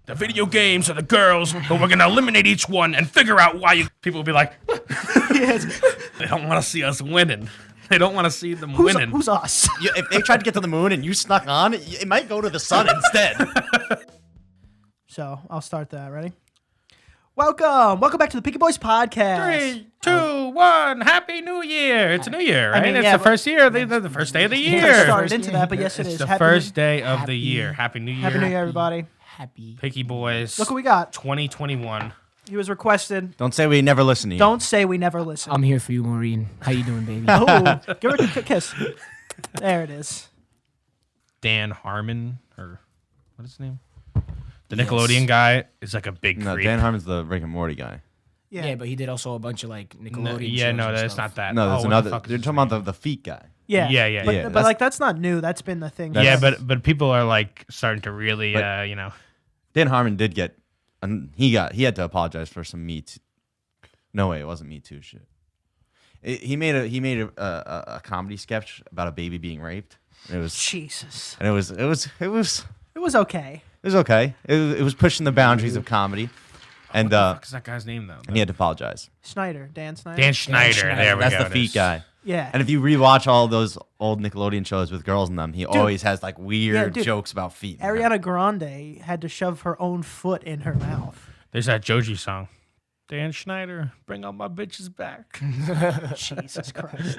the video games are the girls, but we're gonna eliminate each one and figure out why you. People will be like, they don't want to see us winning. They don't want to see them winning. Who's us? If they tried to get to the moon and you snuck on, it might go to the sun instead. So I'll start that. Ready? Welcome back to the Picky Boys podcast. 3, 2, 1. Happy New Year! It's a new year, right? It's the first year, the first day of the year. I started into that, but yes, it is. It's the first day of the year. Happy New Year! Happy New Year, everybody! Happy. Picky Boys. Look what we got. 2021. He was requested. Don't say we never listen to you. Don't say we never listen. I'm here for you, Maureen. How you doing, baby? Oh, give her a kiss. There it is. Dan Harmon, or what is his name? The Nickelodeon guy is like a big creep. Dan Harmon's the Rick and Morty guy. Yeah, but he did also a bunch of like Nickelodeon shows. No, and that's stuff. not that. No, there's what another. the fuck is You're his talking name? about the feet guy. Yeah. Yeah. But like that's not new. That's been the thing. Yeah, but people are like starting to really, Dan Harmon did get, he had to apologize for some Me Too. No way, it wasn't Me Too shit. He made a comedy sketch about a baby being raped. And it was Jesus. And it was okay. It was okay. It was pushing the boundaries of comedy. And what the fuck is that guy's name though? And he had to apologize. Dan Snyder. Dan Schneider. There we go. That's the feet guy. Yeah. And if you rewatch all those old Nickelodeon shows with girls in them, he always has like weird jokes about feet. Ariana Grande had to shove her own foot in her mouth. There's that Joji song. Dan Schneider, bring all my bitches back. Jesus Christ.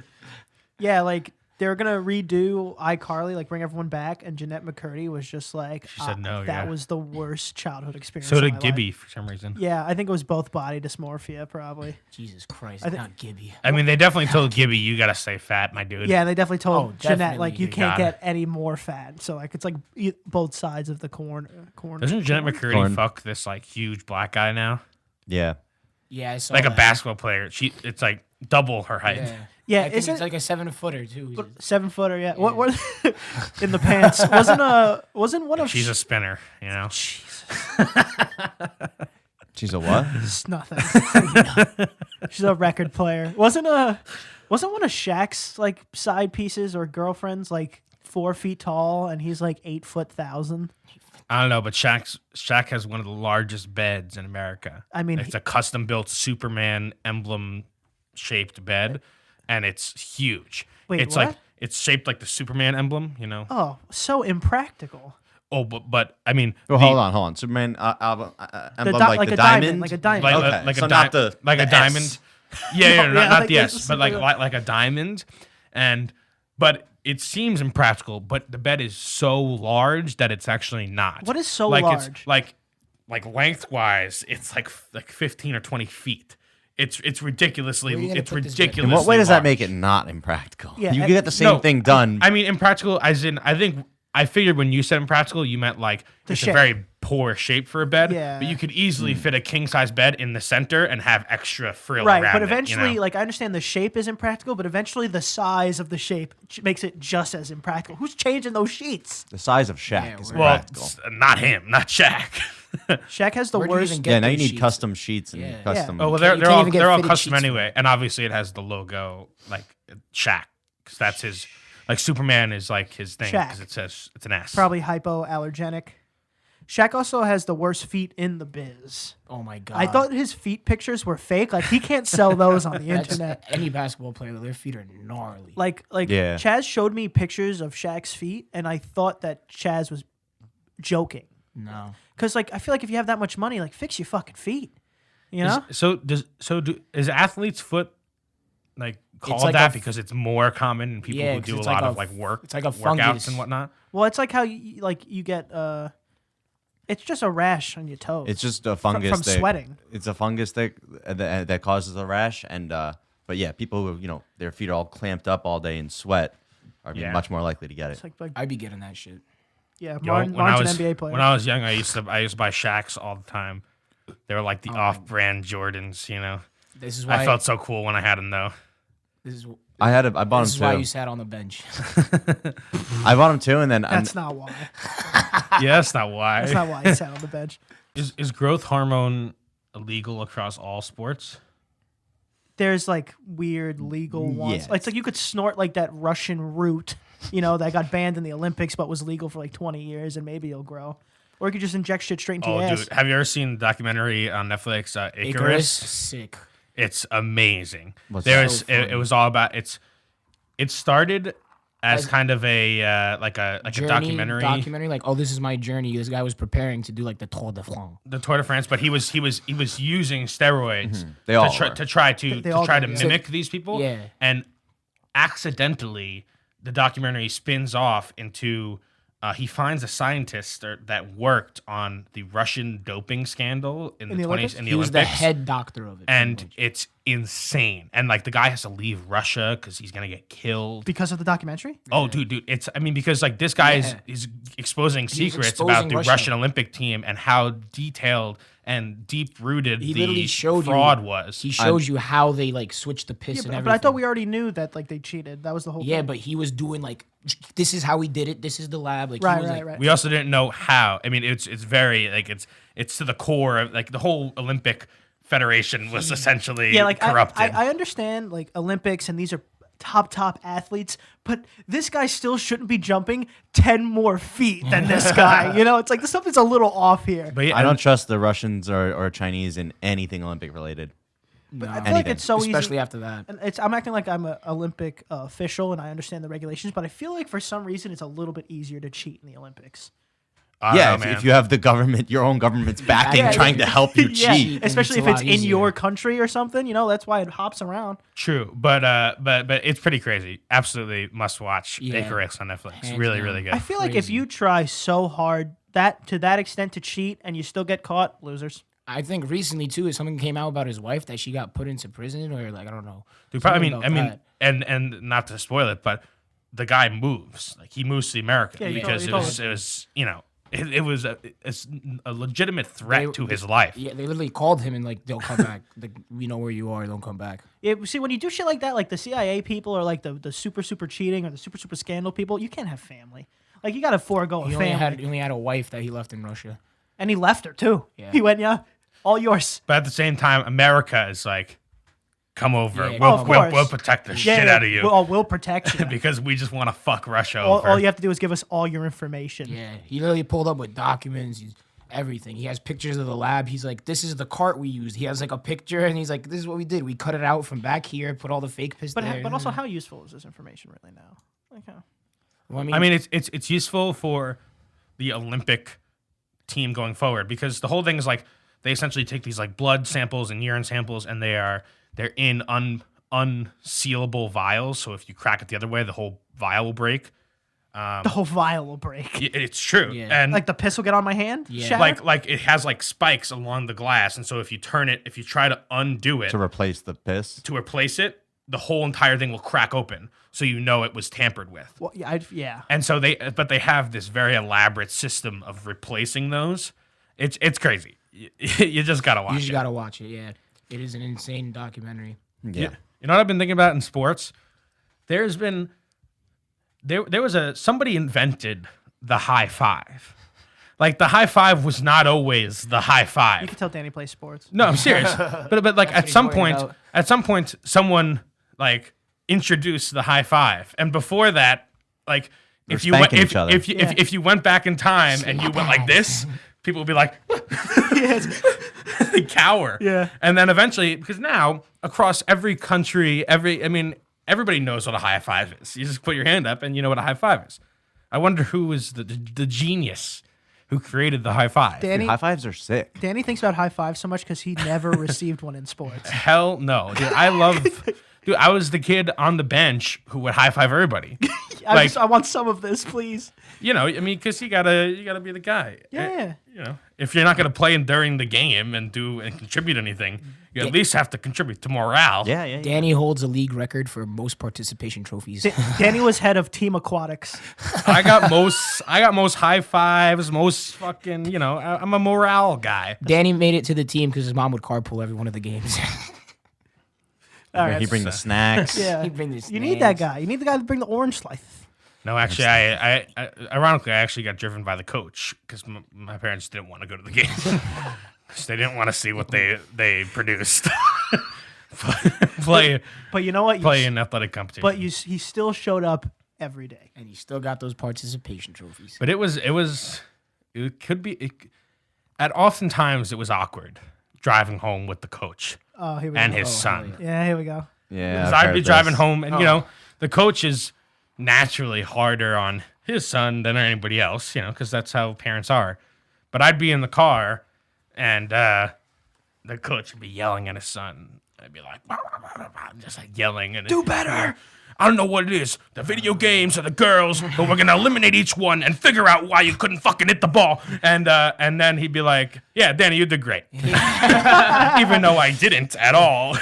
Yeah, like they're gonna redo iCarly, like bring everyone back, and Jeanette McCurdy was just like, she said no. That was the worst childhood experience. So did of my Gibby life. for some reason. Yeah, I think it was both body dysmorphia, probably. Jesus Christ, not Gibby. I mean, they definitely told Gibby, you gotta stay fat, my dude. Yeah, they definitely told Jeanette, definitely. like, you can't get any more fat. So, like, it's like both sides of the corn. Doesn't Jeanette McCurdy fuck this, like, huge black guy now? Yeah. Yeah, I saw like that. a basketball player. It's like double her height. Yeah, I think it's like a 7-footer too. 7-footer, yeah. What in the pants? Wasn't one of She's a spinner, you know. Jesus. She's a what? It's nothing. She's a record player. Wasn't one of Shaq's like side pieces or girlfriends like 4 feet tall and he's like 8'1,000"? I don't know, but Shaq has one of the largest beds in America. I mean, it's a custom built Superman emblem shaped bed, and it's huge. Wait, it's what? like it's shaped like the Superman emblem, you know. Oh, so impractical. Oh, but I mean, well, hold on. Superman emblem like the diamond, like a diamond, like so a not the like a S. diamond. Yeah, not like the S, but like a diamond, but it seems impractical. But the bed is so large that it's actually not. What is so large? It's like lengthwise, it's like 15 or 20 feet. It's ridiculously. In what way does that make it not impractical? Yeah, you get the same thing done. I mean, impractical, as in, I figured when you said impractical, you meant like it's shape. a very poor shape for a bed. Yeah. But you could easily fit a king size bed in the center and have extra frill right, around but it, eventually, you know? like I understand the shape is impractical, but eventually the size of the shape makes it just as impractical. Who's changing those sheets? The size of Shaq is well, impractical. not him, not Shaq. Shaq has the Where do you worst. even get Yeah, now you those need sheets? custom sheets and custom. Oh well, You they're can't even get all fitted custom sheets anyway, and obviously it has the logo like Shaq, because that's his. Like Superman is like his thing because it says it's an S. Probably hypoallergenic. Shaq also has the worst feet in the biz. Oh my god! I thought his feet pictures were fake. Like he can't sell those on the internet. Any basketball player, their feet are gnarly. Like Yeah. Chaz showed me pictures of Shaq's feet, and I thought that Chaz was joking. No, Because like I feel like if you have that much money, like fix your fucking feet. You know? Is athlete's foot like called like that a because it's more common in people who 'cause do a it's lot like of like work, it's like a workouts fungus. and whatnot? Well, it's like how you get it's just a rash on your toes. It's just a fungus from sweating. It's a fungus that causes a rash, and but yeah, people who their feet are all clamped up all day in sweat are much more likely to get it. It's like I'd be getting that shit. yeah, Yo, Martin's an NBA player. When I was young, I used to buy Shaqs all the time. They were like the off-brand Jordans, you know. This is why I felt so cool when I had them though. This is I bought this is them why too. you sat on the bench. I bought them too, and then That's not why. Yeah, that's not why. That's not why he sat on the bench. Is growth hormone illegal across all sports? There's like weird legal ones. Yeah. It's like you could snort like that Russian root, that got banned in the Olympics but was legal for like 20 years and maybe it'll grow. Or you could just inject shit straight into Oh, your ass. dude, have you ever seen the documentary on Netflix, Icarus, Icarus? sick. It's amazing. What's There's so funny. it was all about it started as kind of a like a documentary. Documentary, like, oh, this is my journey. This guy was preparing to do like the Tour de France. The Tour de France, but he was using steroids They all to try They all to did, yeah. mimic these people. Yeah. And accidentally, the documentary spins off into he finds a scientist that worked on the Russian doping scandal in the the 20s Olympics? in the He was the Olympics. head doctor of it. And pretty much. it's insane. And like the guy has to leave Russia because he's gonna get killed. Because of the documentary? Oh, dude, it's because like this guy is exposing secrets exposing about the Russia. Russian Olympic team and how detailed and deep rooted he the literally showed fraud you, was. He shows you how they like switched the piss Yeah, and but everything. I thought we already knew that like they cheated. That was the whole Yeah, thing. but he was doing like, this is how we did it. This is the lab. Like, Right, he was right, like, right. We also didn't know how. I mean, it's very like it's to the core of like the whole Olympic Federation was essentially yeah, like corrupted. I understand like Olympics and these are top athletes, but this guy still shouldn't be jumping 10 more feet than this guy. You know, it's like something's a little off here. but yeah, I don't trust the Russians or Chinese in anything Olympic related. But I feel like it's so especially easy. after that. And I'm acting like I'm an Olympic official and I understand the regulations, but I feel like for some reason it's a little bit easier to cheat in the Olympics. I don't Yeah, know, if, man. if you have the government, your own government's backing, Yeah, trying to help you Yeah, cheat. especially It's if a it's lot in easier. your country or something. You know, that's why it hops around. True, but it's pretty crazy. Absolutely must watch Yeah. Icarus on Netflix. Hands Really, down. really good. I feel like if you try so hard to that extent to cheat and you still get caught, losers. I think recently too, something came out about his wife that she got put into prison or like I don't know. Dude, Something I about mean, that. and not to spoil it, but the guy moves. Like he moves to America Yeah, you because told it was you know it was a legitimate threat to his life. Yeah, they literally called him and like they'll come back. Like, we know where you are. Don't come back. Yeah, see, when you do shit like that, like the CIA people or like the super cheating or the super scandal people, you can't have family. Like you got to forego a He family. only had a wife that he left in Russia. And he left her too. Yeah. He went, yeah, all yours. But at the same time, America is like, come over. Yeah, we'll, of we'll, course. we'll protect the shit out of you We'll protect you. because we just want to fuck Russia all, over. all you have to do is give us all your information. Yeah, he literally pulled up with documents, everything. He has pictures of the lab. He's like, this is the cart we used. He has like a picture, and he's like, this is what we did. We cut it out from back here, put all the fake piss But there. but also, how useful is this information really now? Like, Well, I mean, it's useful for the Olympic team going forward because the whole thing is like they essentially take these like blood samples and urine samples and they're in unsealable vials. So if you crack it the other way, the whole vial will break. the whole vial will break. It's true, Yeah. and Like the piss will get on my hand. Yeah. Shatter? like it has like spikes along the glass, and so if you try to undo it To replace the piss. to replace it, the whole entire thing will crack open, so you know it was tampered with. Well, yeah. And so they have this very elaborate system of replacing those. It's crazy. You just gotta watch you just it. gotta watch it. Yeah, it is an insane documentary. Yeah. You know what I've been thinking about in sports? There was somebody invented the high five. Like the high five was not always the high You five. can tell Danny plays sports. No, I'm serious. but like what he's worried about. at some point, someone like introduced the high five, and before that, like if you went spanking each other. if you went back in time and you went like this, people would be like, they cower. Yeah. And then eventually, because now across every country, everybody knows what a high five is. You just put your hand up and you know what a high five is. I wonder who was the genius who created the high five. Danny, High fives are sick. Danny thinks about high fives so much because he never received one in sports. Hell no, dude. Dude, I was the kid on the bench who would high five everybody. I want some of this, please. You know, I mean, because you gotta be the guy. Yeah. You know, if you're not gonna play during the game and contribute anything, you at least have to contribute to morale. Yeah. Danny holds a league record for most participation trophies. Danny was head of team aquatics. I got most high fives, most fucking. You know, I'm a morale guy. Danny made it to the team because his mom would carpool every one of the games. All right. He bring the snacks. Yeah. He'd bring the You need that snacks. guy. You need the guy to bring the orange slice. No, actually, I ironically, I actually got driven by the coach because my parents didn't want to go to the game. 'Cause they didn't want to see what they produced. play But you know what? play in athletic competition. But he still showed up every day. And he still got those participation trophies. But it was it could be. At oftentimes it was awkward driving home with the coach Oh, here we and go. his son. Yeah, here we go. Yeah, Because I've I'd be heard driving this. home, and you know, the coach is naturally harder on his son than anybody else, you know, because that's how parents are. But I'd be in the car, and the coach would be yelling at his son. I'd be like, "Bah, bah, bah, bah, bah," just like yelling and Do better. I don't know what it is, the video games or the girls, but we're gonna eliminate each one and figure out why you couldn't fucking hit the ball. And then he'd be like, "Yeah, Danny, you did great," even though I didn't at all.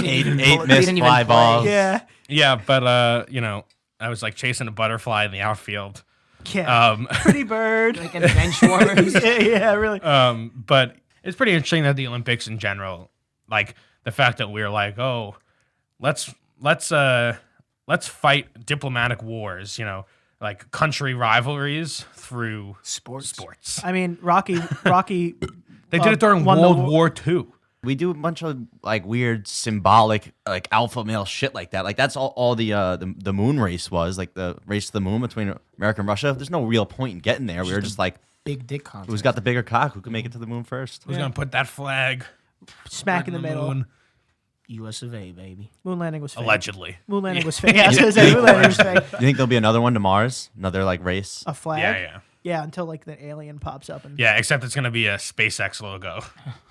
Eight Didn't missed even fly play. balls. Yeah. Yeah, but you know, I was like chasing a butterfly in the outfield. Yeah. Pretty bird. Like in bench warmers. yeah, really. But it's pretty interesting that the Olympics in general, like the fact that we're like, oh, let's fight diplomatic wars, you know, like country rivalries through sports. I mean, Rocky. They did it during won the World war- War II. We do a bunch of like weird symbolic like alpha male shit like that. Like that's all the moon race was, like the race to the moon between America and Russia. There's no real point in getting there. We were just like, Big dick contest. who's got the bigger cock? Who can make it to the moon first? Who's gonna put that flag Smack in the middle. moon? US of A, baby. Moon landing was fake. Allegedly. Moon landing was fake. Yeah, I was gonna say moon landing was fake. You think there'll be another one to Mars? Another like race? A flag. Yeah. Yeah, until like the alien pops up and Yeah, except it's gonna be a SpaceX logo.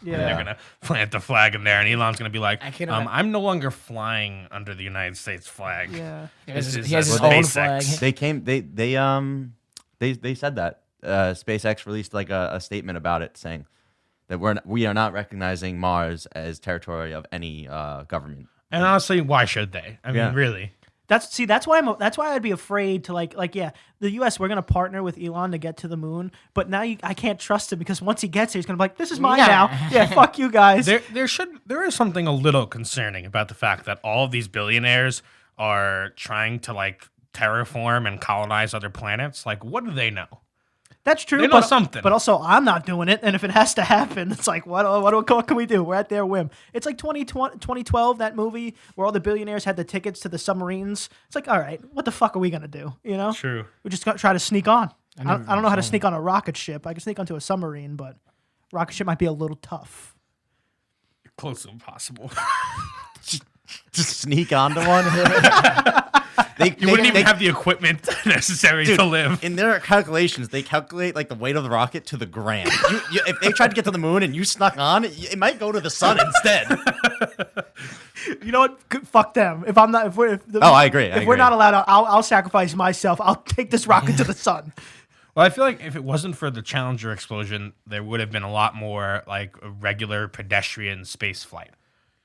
yeah. They're gonna plant the flag in there, and Elon's gonna be like, I can't I'm no longer flying under the United States flag. Yeah. He has This his, is he has a his own SpaceX. flag. They came. They said that SpaceX released like a statement about it saying that we are not recognizing Mars as territory of any government. And honestly, why should they? I mean, Yeah. really. That's why I'd be afraid to like yeah, the US, we're gonna partner with Elon to get to the moon, but now I can't trust him because once he gets there he's gonna be like, this is mine Yeah. now. Yeah, fuck you guys. There is something a little concerning about the fact that all of these billionaires are trying to like terraform and colonize other planets. Like, what do they know? That's true. They know something. But also, I'm not doing it. And if it has to happen, it's like, what can we do? We're at their whim. It's like 2012, that movie where all the billionaires had the tickets to the submarines. It's like, all right, what the fuck are we going to do? You know? True. We just got to try to sneak on. I don't know how to sneak on a rocket ship. I can sneak onto a submarine, but rocket ship might be a little tough. Close to impossible. Just sneak onto one. You wouldn't even have the equipment necessary to live. In their calculations, they calculate like the weight of the rocket to the gram. If they tried to get to the moon and you snuck on, it might go to the sun instead. You know what? Fuck them. If I'm not, I agree. If we're not allowed, I'll sacrifice myself. I'll take this rocket to the sun. Well, I feel like if it wasn't for the Challenger explosion, there would have been a lot more like a regular pedestrian space flight.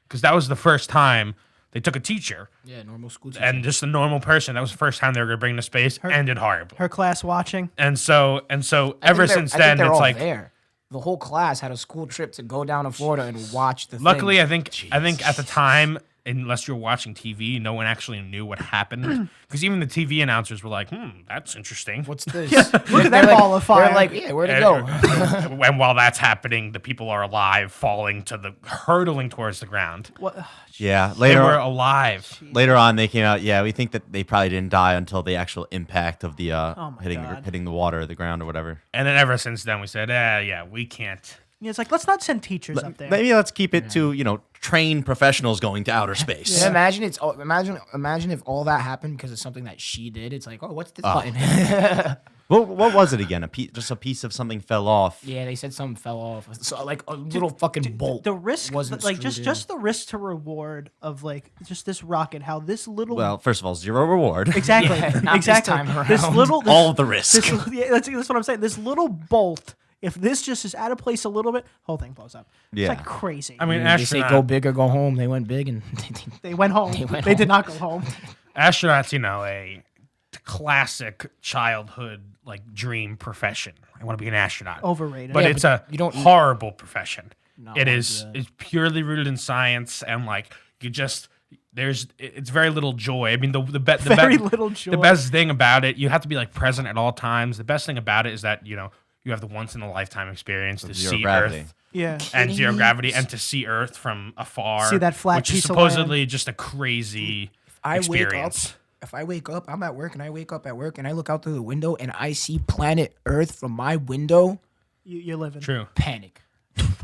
Because that was the first time they took a teacher Yeah, normal school teacher. and just a normal person. That was the first time they were going to bring to space. Ended horribly. Her class watching. And so ever since then, they're it's all like. there. The whole class had a school trip to go down to Florida and watch the Luckily, thing. I think at the time, unless you're watching TV, no one actually knew what happened. Because even the TV announcers were like, that's interesting. What's this? Look at that ball of fire. They're like, yeah, where'd it go? And while that's happening, the people are alive, hurtling towards the ground. What? Yeah, They were later alive. on they came out. Yeah, we think that they probably didn't die until the actual impact of the my hitting God. hitting the water or the ground or whatever. And then ever since then, we said, yeah, we can't. Yeah, it's like, let's not send teachers up there. Maybe let's keep it to trained professionals going to outer space. Yeah, imagine if all that happened because of something that she did. It's like, oh, what's this button? What was it again? Just a piece of something fell off. Yeah, they said something fell off. So like a little fucking bolt. The risk, wasn't like screwed in. just the risk to reward of like just this rocket, how this little Well, first of all, zero reward. exactly Yeah, not this exactly time around. this little All of the risk. that's what I'm saying. This little bolt, if this just is out of place a little bit, whole thing blows up. Yeah. It's like crazy. I mean, They say astronaut, go big or go home. They went big and they went home. They did not go home. astronauts, a classic childhood like dream profession. I want to be an astronaut. Overrated. But Yeah, it's you don't- horrible profession. No, It not is good. it's purely rooted in science and like it's very little joy. I mean Very little joy. The best thing about it, you have to be like present at all times. The best thing about it is that you have the once in a lifetime experience to Zero see gravity. Earth Yeah. and zero gravity and to see Earth from afar. See that flat which piece is of land. supposedly just a crazy I wake up experience. if I wake up, I'm at work and I wake up at work and I look out through the window and I see planet Earth from my window, You're living. True. panic.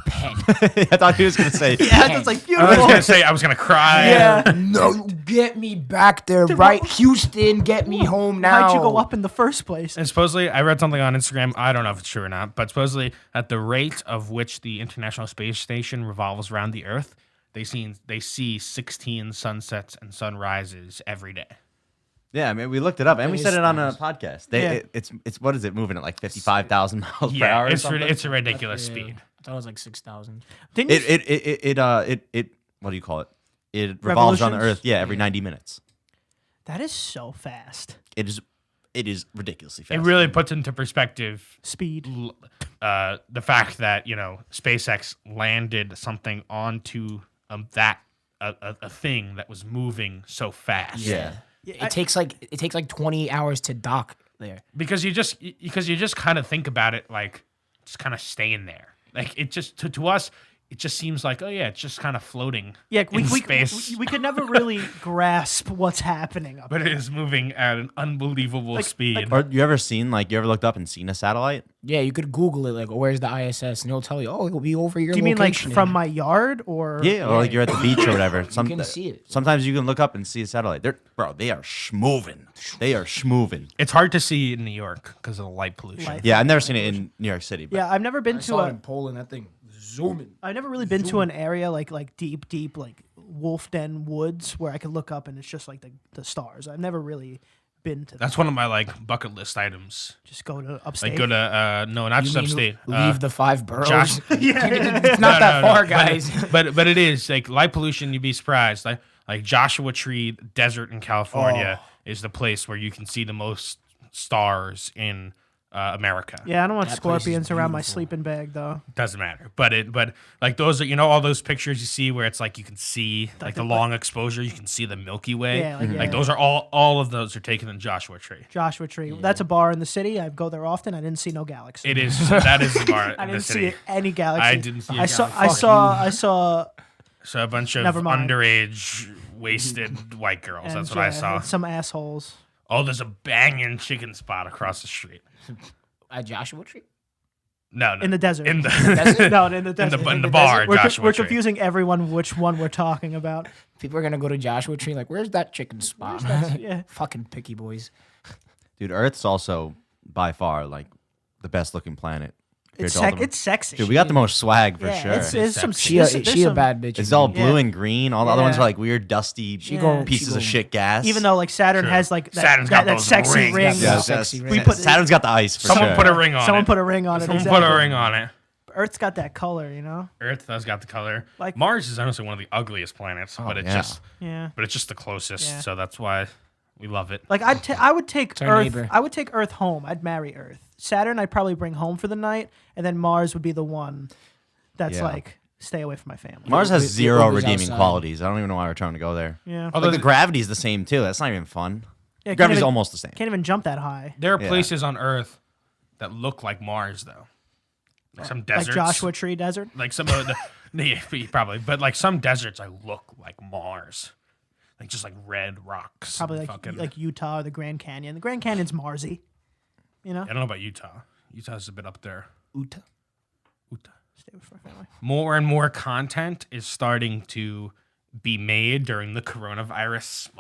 Panic. I thought he was gonna say. Yeah, it's like I was beautiful. gonna say I was gonna cry. Yeah. No, get me back there, right? Houston, get me home now. Why'd you go up in the first place? And supposedly, I read something on Instagram. I don't know if it's true or not, but supposedly, at the rate of which the International Space Station revolves around the Earth, they see 16 sunsets and sunrises every day. Yeah, I mean, we looked it up and we It said is it on a nice. podcast. Yeah. It's what is it moving at like 55,000 miles per Yeah, hour? or it's something? it's a ridiculous Yeah. speed. I thought it was like 6,000. Didn't you? It what do you call it? It revolves around the Revolutions? Earth. Yeah, every 90 minutes. That is so fast. It is ridiculously fast. It really puts into perspective Speed. the fact that SpaceX landed something onto a thing that was moving so fast. Yeah. It takes like 20 hours to dock there. Because you just kind of think about it like just kind of staying there. Like it just to us, it just seems like, oh yeah, it's just kind of floating. Yeah, in we space. we could never really grasp what's happening up But there. it is moving at an unbelievable speed. Or you ever looked up and seen a satellite? Yeah, you could Google it, like, where's the ISS, and it'll tell you, oh, it'll be over your Do you mean like location. from my yard or? Yeah, or like you're at the beach or whatever. You can see it. Sometimes you can look up and see a satellite. They are schmoving. They are schmoving. It's hard to see in New York because of the light pollution. Light. Yeah, I've never seen it in New York City. But Yeah, I've never been I to saw it a. in Poland, that thing zooming. I've never really been to an area like deep like wolf den woods where I could look up and it's just like the stars. I've never really been to. That's one of my like bucket list items. Just go to upstate. Like go to no, not just You mean upstate. leave the 5 boroughs? Josh- It's not that far, guys. But it is like light pollution. You'd be surprised. Like Joshua Tree Desert in California is the place where you can see the most stars in America. Yeah, I don't want That place is scorpions around my beautiful. sleeping bag though. Doesn't matter. But like those are all those pictures you see where it's like you can see like the long exposure, you can see the Milky Way. Yeah, like, Like yeah. those are all of those are taken in Joshua Tree. Joshua Tree. That's a bar in the city. I go there often. I didn't see no galaxy. It is that is the bar I in the didn't city. see any galaxy. I didn't see a I saw. galaxy. I saw. So a bunch of Never mind. underage wasted white girls. and, That's what I saw. Some assholes. Oh, there's a banging chicken spot across the street. At Joshua Tree? No. In the desert. In the Desert? No, in the desert. in the bar, We're, Joshua we're Tree. confusing everyone which one we're talking about. People are going to go to Joshua Tree, like, where's that chicken spot? Yeah. Fucking picky boys. dude, Earth's also by far like the best looking planet. It's compared to all the- it's sexy. Dude, we got the most swag for yeah, sure. it's some. She She there's a some- bad bitch. It's all Yeah. blue and green. All the other ones Yeah. are like weird, dusty go- pieces of shit gas. Even though like Saturn True. has like that, Saturn's got that those sexy rings. ring. Yeah. yeah, sexy we ring. put, Saturn's got the ice for Someone sure. put a ring on Someone it. put a ring on it. Someone exactly. put a ring on it. Earth's got that color, you know. Earth has got the color. Like- Mars is honestly one of the ugliest planets, but it's yeah. just Yeah. the closest, Yeah. so that's why we love it. Like I would take our Earth. neighbor. I would take Earth home. I'd marry Earth. Saturn, I'd probably bring home for the night, and then Mars would be the one that's Yeah. like stay away from my family. Mars has We- zero we was redeeming outside. qualities. I don't even know why we're trying to go there. Yeah. Although Like the gravity's the same too. That's not even fun. Yeah, Gravity's even- almost the same. Can't even jump that high. there are Yeah. places on Earth that look like Mars, though. Like some deserts. Like Joshua Tree Desert. Like some of the yeah, probably, but like some deserts, I look like Mars, like just like red rocks. Probably and like fucking, like Utah or the Grand Canyon. The Grand Canyon's Marsy. You know. I don't know about Utah. Utah's a bit up there. Uta. Utah. Stay with my family. More and more content is starting to be made during the coronavirus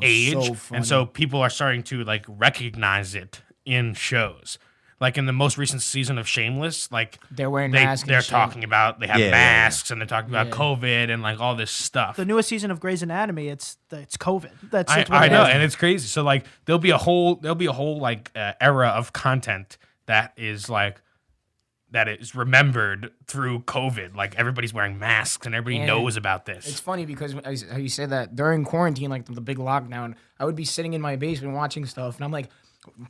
age, so funny. and so people are starting to like recognize it in shows. Like in the most recent season of Shameless, like They're wearing masks and they're shit. talking about they have Yeah, yeah, yeah. masks and they're talking about Yeah. COVID and like all this stuff. The newest season of Grey's Anatomy, it's COVID. That's I it's what it know, is. and it's crazy. So like there'll be a whole like era of content that is remembered through COVID. Like everybody's wearing masks and everybody And knows about this. It's funny because how you said that during quarantine, like the big lockdown, I would be sitting in my basement watching stuff, and I'm like,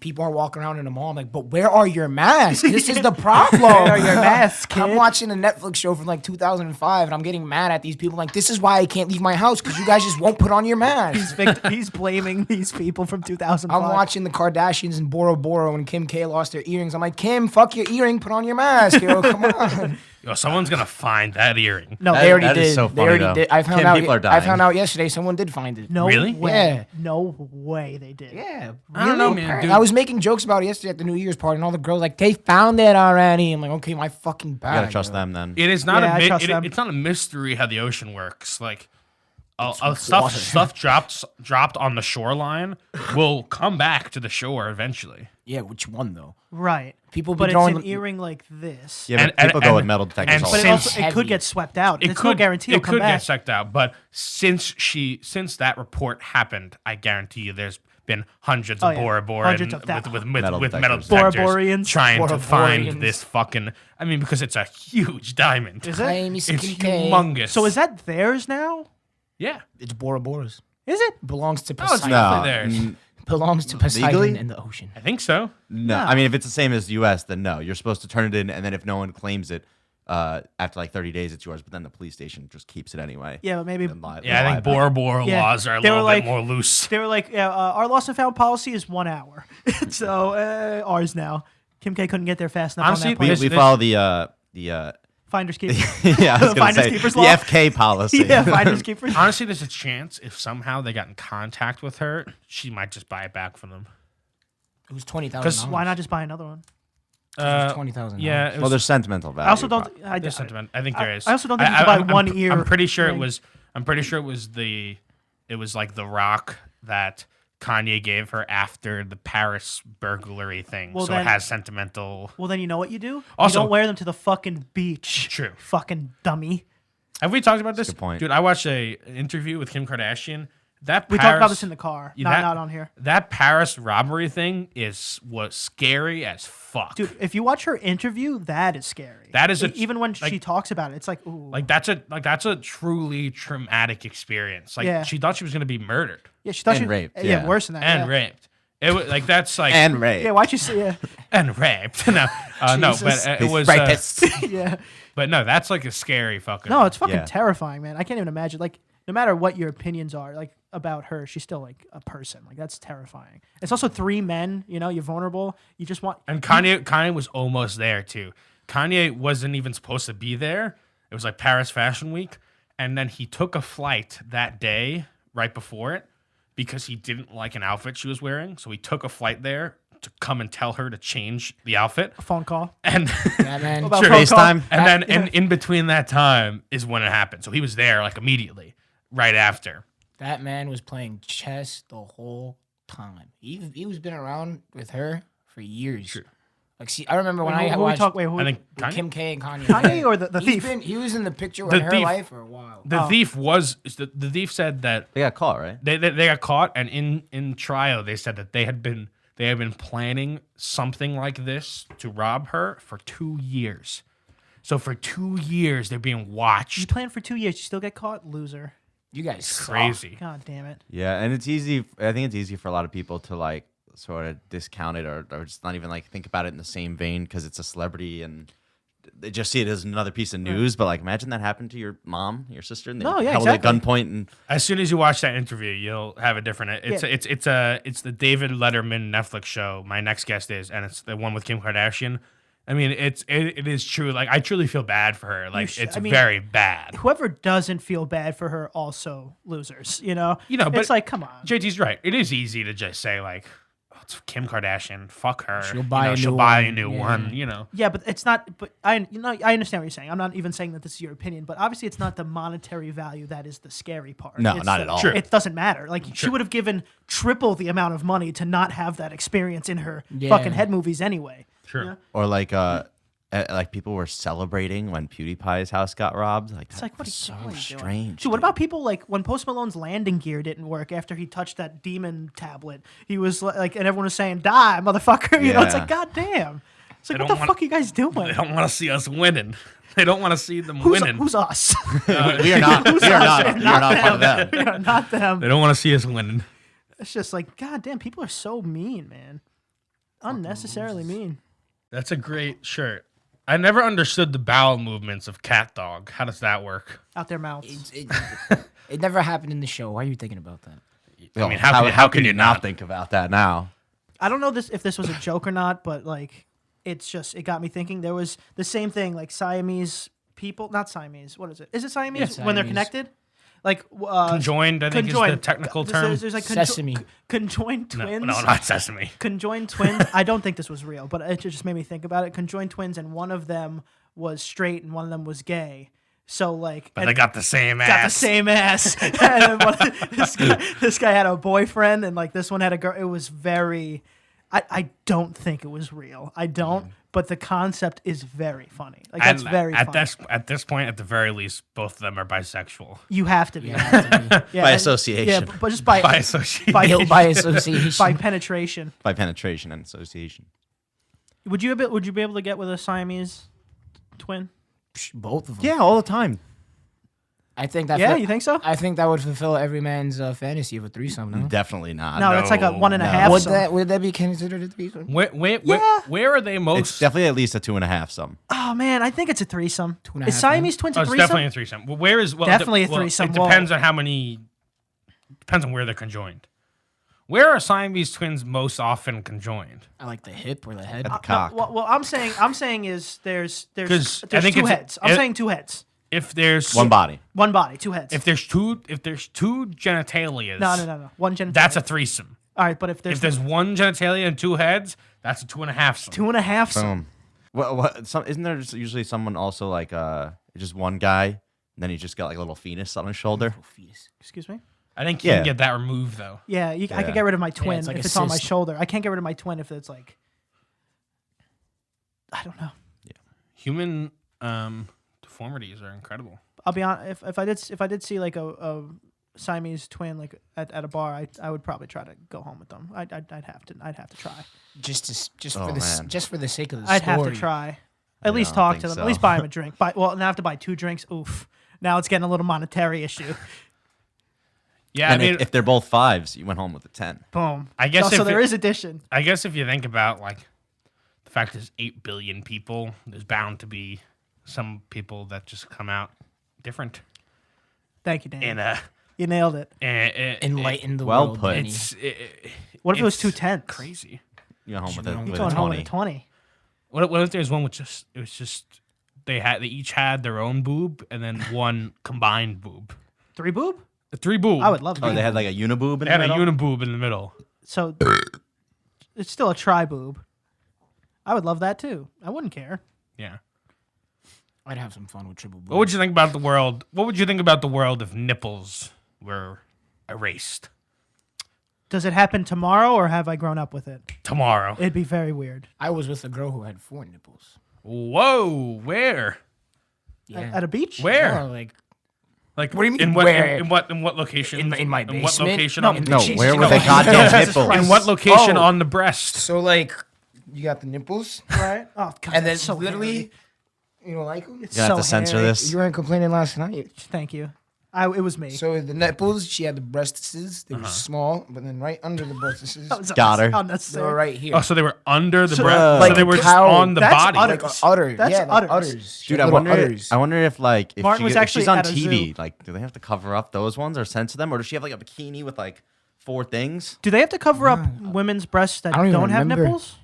People are walking around in the mall. I'm like, but where are your masks? This is the problem. Where are your masks, kid? I'm watching a Netflix show from like 2005, and I'm getting mad at these people. Like, this is why I can't leave my house because you guys just won't put on your mask. He's blaming these people from 2005. I'm watching the Kardashians in Bora Bora when Kim K lost their earrings. I'm like, Kim, fuck your earring, put on your mask. Yo, come on. Yo, someone's gonna find that earring. No, They already that did. is so They funny, already though. did. I found Kim, out. people are I dying. found out yesterday. Someone did find it. no Really? way. Yeah. No way they did. Yeah. I don't know, really? man, dude. I was making jokes about it yesterday at the New Year's party, and all the girls like, they found it already. I'm like, okay, my fucking You bad. gotta trust them then. It is not Yeah, I a trust them. it's not a mystery how the ocean works. Like water. stuff dropped on the shoreline will come back to the shore eventually. Yeah, which one though? Right. People be but it's throwing an earring like this. Yeah, but And- people go with and- metal detectors and all But the it time. also Heavy. it could get swept out. It It's could no guarantee it'll it come could back. get sucked out, but since that report happened, I guarantee you there's been hundreds of yeah. Bora Bora Hundreds of with Metal metal detectors. detectors Bora-Borians. trying to find Bora-Borians. this fucking. I mean, because it's a huge diamond. Is it? Tiny It's skinny K. humongous. So is that theirs now? Yeah. It's Bora Bora's. Is it? Belongs to Oh, it's Poseidon. not. No, Theirs. Belongs to Poseidon Legally? in the ocean. I think so. no. I mean, if it's the same as the U.S., then no. You're supposed to turn it in, and then if no one claims it, after like 30 days, it's yours. But then the police station just keeps it anyway. Yeah, but maybe Then lie- Yeah, I lie think about it. Bora Bora Yeah. laws are a They were little like- bit more loose. they were like, yeah, our lost and found policy is 1 hour. So ours now. Kim K couldn't get there fast enough. Honestly, on that point. We This- follow the Finders keepers. yeah, I was gonna Finders say keepers the law. FK policy. Yeah, finders keepers. Honestly, there's a chance if somehow they got in contact with her, she might just buy it back from them. It was $20,000. 'Cause Why not just buy another one? $20,000. Yeah. It Well, was, there's sentimental value. I also don't. probably. there's sentiment. I think there is. I also don't think you can buy one ear I'm pretty sure ring. it was. I'm pretty sure it was the. It was like the rock that Kanye gave her after the Paris burglary thing. Well, so then- it has sentimental. Well, then you know what you do? Also- you don't wear them to the fucking beach. True. Fucking dummy. Have we talked about this? good point. Dude, I watched an interview with Kim Kardashian. That We Paris, talked about this in the car, Yeah, not on here. That Paris robbery thing was scary as fuck. Dude, if you watch her interview, that is scary. That is a- even when she like- talks about it, it's like, ooh. Like that's a truly traumatic experience. Like Yeah. she thought she was gonna be murdered yeah, she thought and she raped, Yeah, yeah. worse than that. and yeah. raped. It was like that's like And Ray. Yeah, why'd you say yeah? and raped. No, no, Jesus. but it He's was. rapist. Yeah. But no, that's like a scary fucking. No, it's fucking Yeah. terrifying, man. I can't even imagine. Like, no matter what your opinions are, like about her, she's still like a person. Like that's terrifying. It's also 3 men. You know, you're vulnerable. You just want. And Kanye was almost there too. Kanye wasn't even supposed to be there. It was like Paris Fashion Week, and then he took a flight that day right before it because he didn't like an outfit she was wearing. So he took a flight there to come and tell her to change the outfit. a phone call. And Yeah, man. About Sure. phone call. FaceTime. and then in between that time is when it happened. So he was there like immediately, right after. That man was playing chess the whole time. He was been around with her for years. True. Like, see, I remember when Wait, I who we watched talk? Wait, who? I think with Kanye, Kim K and Kanye. Kanye or the He's thief? he was in the picture The in her thief. life for a while. the Oh. thief was the thief said that They got caught, right? they got caught, and in trial they said that they had been planning something like this to rob her for 2 years. So for 2 years they're being You watched. planned for 2 years. You still get caught, loser. You guys Crazy. God damn it. Yeah, and it's easy. I think it's easy for a lot of people to like sort of discount it or just not even like think about it in the same vein because it's a celebrity and they just see it as another piece of news. But like, imagine that happened to your mom, your sister, and they No, yeah, held exactly. at gunpoint and As soon as you watch that interview, you'll have a different. It's the David Letterman Netflix show. My next guest is, and it's the one with Kim Kardashian. I mean, it is true. Like I truly feel bad for her. Like it's I mean, very bad. Whoever doesn't feel bad for her, also losers. You know. But It's like, come on. JT's right. It is easy to just say like, oh, it's Kim Kardashian. Fuck her. She'll buy a she'll new buy a one. new Yeah. one. You know. Yeah, but it's not. But I understand what you're saying. I'm not even saying that this is your opinion, but obviously it's not the monetary value that is the scary part. No, It's not the- at all. Sure. It doesn't matter. Like she would have given triple the amount of money to not have that experience in her Yeah. fucking head movies anyway. Sure. Yeah. or like people were celebrating when PewDiePie's house got robbed. Like It's like, what are so you doing? strange. Dude, what about people like when Post Malone's landing gear didn't work after he touched that demon tablet? He was like, and everyone was saying, "Die, motherfucker!" You know, it's Yeah. like, God damn. It's like, They what don't the want- fuck are you guys doing? They don't want to see us winning. They don't want to see them Who's, winning. who's us? we are not. We are not. We are not part of them. We are not them. They don't want to see us winning. It's just like, God damn, people are so mean, man. Unnecessarily mean. That's a great shirt. I never understood the bowel movements of cat dog. How does that work? Out their mouths. It never happened in the show. Why are you thinking about that? I mean, how, how can you not think about that now? I don't know if this was a joke or not, but like it got me thinking. There was the same thing, like Siamese people, not Siamese. What is it? Is it Siamese Yeah, when they're Siamese. connected? Like Conjoined, I think is the technical term. There's like Sesame. conjoined No, twins. no, not sesame. Conjoined twins. I don't think this was real, but it just made me think about it. Conjoined twins, and one of them was straight and one of them was gay. So like, But they got the same ass. got the same ass. And then this guy had a boyfriend, and like this one had a girl. It was very. I don't think it was real. I don't. But the concept is very funny. Like that's very funny. At this point, at the very least, both of them are bisexual. You have to be. By and- association. Yeah, but just by By association. by, By association. by penetration. By penetration and association. Would you be able to get with a Siamese twin? Both of them. Yeah, all the time. I think that. Yeah, you think so? I think that would fulfill every man's fantasy of a threesome. No. Definitely not. No, that's like a 1.5. No. Would that be considered a threesome? Yeah. Where are they It's most? definitely at least a 2.5 some. Oh man, I think it's a threesome. 2.5, Is Siamese twins a It's threesome? definitely a threesome. Well, where is Definitely a threesome. It depends on how many. Depends on where they're conjoined. Where are Siamese twins most often conjoined? I like the hip or the head. At the cock. Well, I'm saying is there's 'Cause I think two it's- heads. I'm it- saying two heads, If there's One body. one body, two heads. if there's two genitalias, no, one genital. that's a threesome. All right, but if there's one genitalia and two heads, that's a 2.5. Some. 2.5, Boom. Isn't there usually someone also like just one guy, and then he just got like a little penis on his shoulder? Fetus. excuse me. I think you Yeah. can get that removed though. Yeah, I Yeah. could get rid of my twin it's like if a it's on my cyst. shoulder. I can't get rid of my twin if it's like, I don't know. Human deformities are incredible. I'll be honest. If I did see like a Siamese twin like at a bar, I would probably try to go home with them. I'd have to try. Just Oh, man. for the sake of the I'd story. have to try. At Yeah, least I don't talk think to them. so. At least buy them a drink. Now I have to buy 2 drinks. Oof. Now it's getting a little monetary issue. Yeah, And I mean, if they're both 5s, you went home with a 10. Boom. I guess So if there it- is addition. I guess if you think about like the fact there's 8 billion people, there's bound to be some people that just come out different. Thank you, Dan. And You nailed it. Enlighten the Well world. put. Benny. What if it was it's 2 tenths? Crazy. You went home with You're a, You're with going a home 20. with a 20. What if there's one with they each had their own boob and then one combined boob. 3 boob? 3 boob. I would love Oh, that. they had like a uniboob in They the had a middle? uniboob in the middle. So it's still a tri boob. I would love that too. I wouldn't care. Yeah. I'd have some fun with triple blue. What would you think about the world? What would you think about the world if nipples were erased Does it happen tomorrow or have I grown up with it? tomorrow? It'd be very weird. I was with a girl who had 4 nipples. Whoa, where? Yeah. At a beach? Where? No, like Like What do you mean, In what where? In what location? In my In what basement? location? No, on, in the No, Jesus where were Christ. the goddamn Jesus nipples? Christ. in what location Oh. on the breast? So like, you got the nipples, Right? Oh, God, and then that's so literally, hairy. you don't like them. It's You have so to censor hairy. this. You weren't complaining last night. Thank you. It was me. So the nipples, she had the breasts. They were small, but then right under the breasts, That was Got her. they unnecessary. were right here. Oh, so they were under the So, breast. like so they were just cow- on the that's body. utter- like udder. That's yeah, like udders. udders. She Dude, had I little wonder. udders. I wonder if like if, Martin was if actually she's on at a TV, zoo. like, do they have to cover up those ones or censor them, or does she have like a bikini with like 4 things? Do they have to cover up women's breasts that I don't even don't have remember. nipples?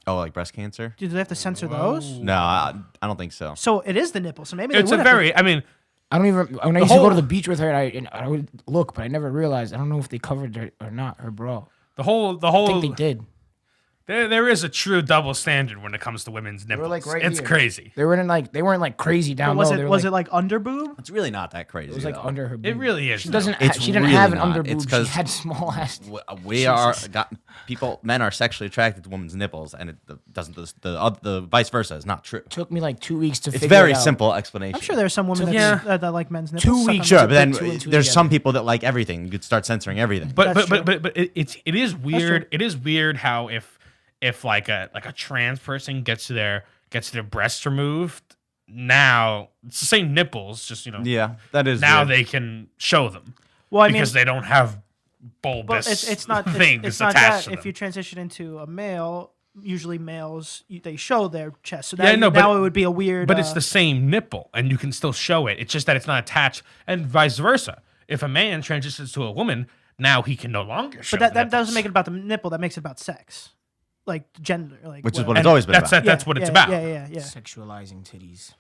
Oh, like breast cancer? Do they have to censor those? No, I don't think so. So it is the nipple. So maybe It's they a would have very. I mean, I don't even. When I The used to go whole- to the beach with her, and I would look, but I never realized. I don't know if they covered her or not. Her bra. the whole. I think they did. There is a true double standard when it comes to women's nipples. were, like, right it's here. crazy. They weren't like crazy But down was low. it They were was like, it like under boob? It's really not that crazy. It was like though. under her. Boob. It really is. She though. doesn't. It's She didn't really have an not. under It's boob. She 'cause had small ass. We are men are sexually attracted to women's nipples, and it doesn't. The vice versa is not true. Took me like 2 weeks to. It's figure very it out. simple explanation. I'm sure there's some women Yeah. that like men's nipples. 2 Suck weeks. on Sure, them. but then Two and two there's together. some people that like everything. You could start censoring everything. But That's it is weird. true. It is weird how if like a trans person gets their breasts removed, now it's the same nipples, just yeah, that is now weird. they can show them Well, I mean, because they don't have bulbous But it's not things it's not attached that. to If you them. transition into a male, usually males they show their chest. So Yeah, no, now but- it would be a weird. But it's the same nipple, and you can still show it. It's just that it's not attached, and vice versa. If a man transitions to a woman, now he can no longer show. But that the doesn't nipples. make it about the nipple. That makes it about sex, like gender, like Which is what whatever. it's always been That's about. That's what it's yeah, about. Yeah. Sexualizing titties.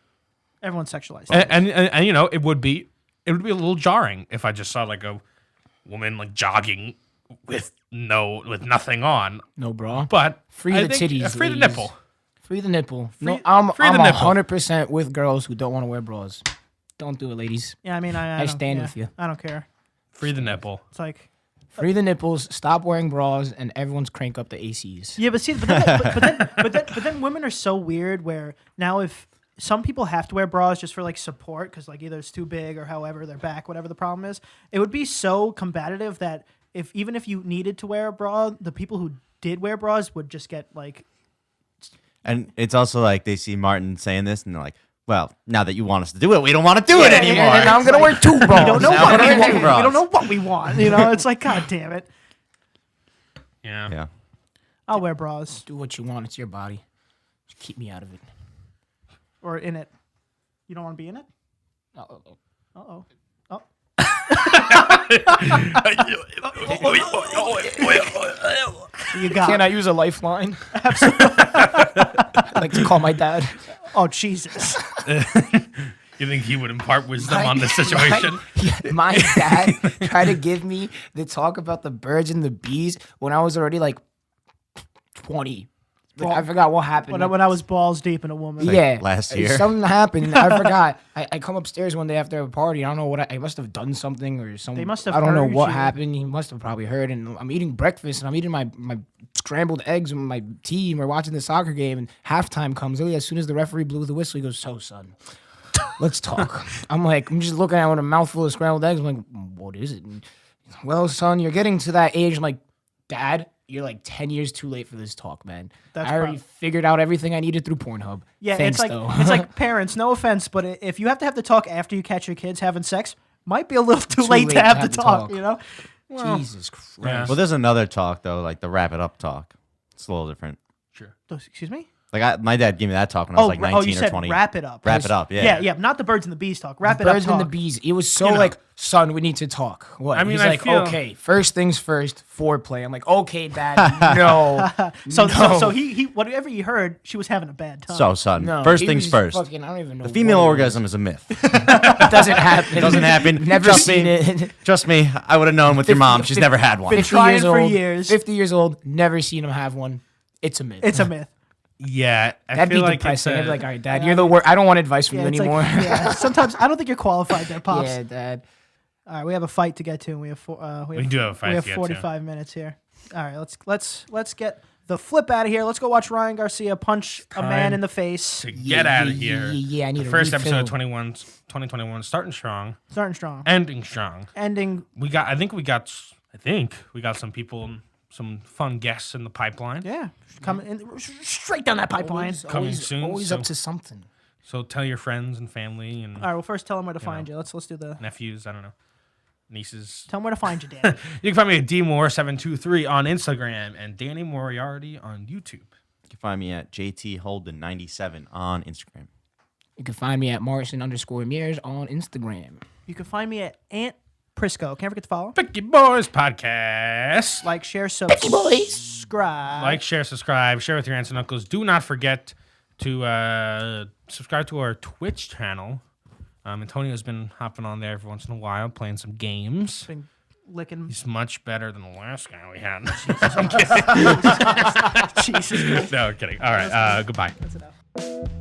Everyone's sexualized. And you know, it would be a little jarring if I just saw like a woman like jogging with nothing on. No bra. But Free I the think- titties, free the ladies. nipple. Free the nipple. Free- No, I'm free the nipple. 100% with girls who don't want to wear bras. Don't do it, ladies. Yeah, I mean, I I don't- stand yeah, with you. I don't care. Free the nipple. It's like, Free the nipples. Stop wearing bras, and everyone's crank up the ACs. yeah, but see, but then women are so weird. Where now, if some people have to wear bras just for like support, because like either it's too big or however their back, whatever the problem is, it would be so combative that even if you needed to wear a bra, the people who did wear bras would just get like. And it's also like they see Martin saying this, and they're like, "Well, now that you want us to do it, we don't want to do it Yeah, anymore." And now I'm gonna wear two bras. We don't know Now what we're we gonna want. do We bras. don't know what we want. You know, it's like, God damn it. Yeah. Yeah. I'll wear bras Do what you want. It's your body. Just keep me out of it. or in it. You don't want to be in it? Uh-oh. Uh-oh. Oh. You got Can it. I use a lifeline? I'd like to call my dad. Oh, Jesus. You think he would impart wisdom on this situation? My dad tried to give me the talk about the birds and the bees when I was already like 20. Like, I forgot what happened. When I was balls deep in a woman. Yeah, last year. something happened. I forgot. I come upstairs one day after a party. I don't know what I must have done something or something. They must have I don't know heard what you. happened. He must have probably heard. And I'm eating breakfast and I'm eating my scrambled eggs with my tea. And we're watching the soccer game. And halftime comes. Really, as soon as the referee blew the whistle, he goes, "So, son, let's talk." I'm just looking at him with a mouthful of scrambled eggs. I'm like, "What is it?" And, "Well, son, you're getting to that age." I'm like, "Dad, you're like 10 years too late for this talk, man. That's I already figured out everything I needed through Pornhub." Yeah, Thanks, it's like though. it's like parents, no offense, but if you have to have the talk after you catch your kids having sex, might be a little too late to have the talk, you know? Jesus Christ. Yeah. Well, there's another talk though, like the wrap it up talk. It's a little different. Sure. Excuse me? Like my dad gave me that talk when I was like 19 you or said 20. wrap it up. Wrap it up, yeah. Yeah, not the birds and the bees talk. Wrap it up Birds and the talk. bees. It was so You know. like, son, we need to talk. What? I mean, He's I like, feel- okay, first things first, foreplay. I'm like, okay, Dad, no. So he whatever he heard, she was having a bad time. So, son, No, first he things was first. Fucking, I don't even know. The female what orgasm is a myth. it doesn't happen. It doesn't happen. Never Trust seen me. it. Trust me, I would have known with your 50 mom. She's never had one. Been 50 trying years for old, years. 50 years old, never seen him have one. It's a myth. It's a myth. Yeah. I That'd feel be like depressing. it's I'd be a- like, all right, Dad, you're the worst. I don't want advice from Yeah, you it's anymore. like, yeah. Sometimes I don't think you're qualified there, pops. Yeah, Dad. All right, we have a fight to get to, and we have We do have a fight We to have get to. 45 minutes here. All right, let's get the flip out of here. Let's go watch Ryan Garcia punch a man Time in the face. to Yeah, get out yeah, of here. yeah, I need the a first refill. episode of 2021, starting strong, Starting strong, ending strong. ending. I think we got some people, some fun guests in the pipeline. Yeah, coming in straight down that pipeline. Coming soon, Always so- up to something. So tell your friends and family and All right, well, first tell them where to find you. Let's do the. nephews. I don't know, nieces. Tell them where to find you, Dan. You can find me at dmore723 on Instagram and Danny Moriarty on YouTube. You can find me at JTHolden97 on Instagram. You can find me at Martian_Mears on Instagram. You can find me at Aunt Prisco. Can't forget to follow. Picky Boys Podcast. Like, share, subscribe. Like, share, subscribe, share with your aunts and uncles. Do not forget to subscribe to our Twitch channel. Antonio's been hopping on there every once in a while, playing some games. Been licking. He's much better than the last guy we had. Jesus Christ. No, kidding. All right, goodbye. That's enough.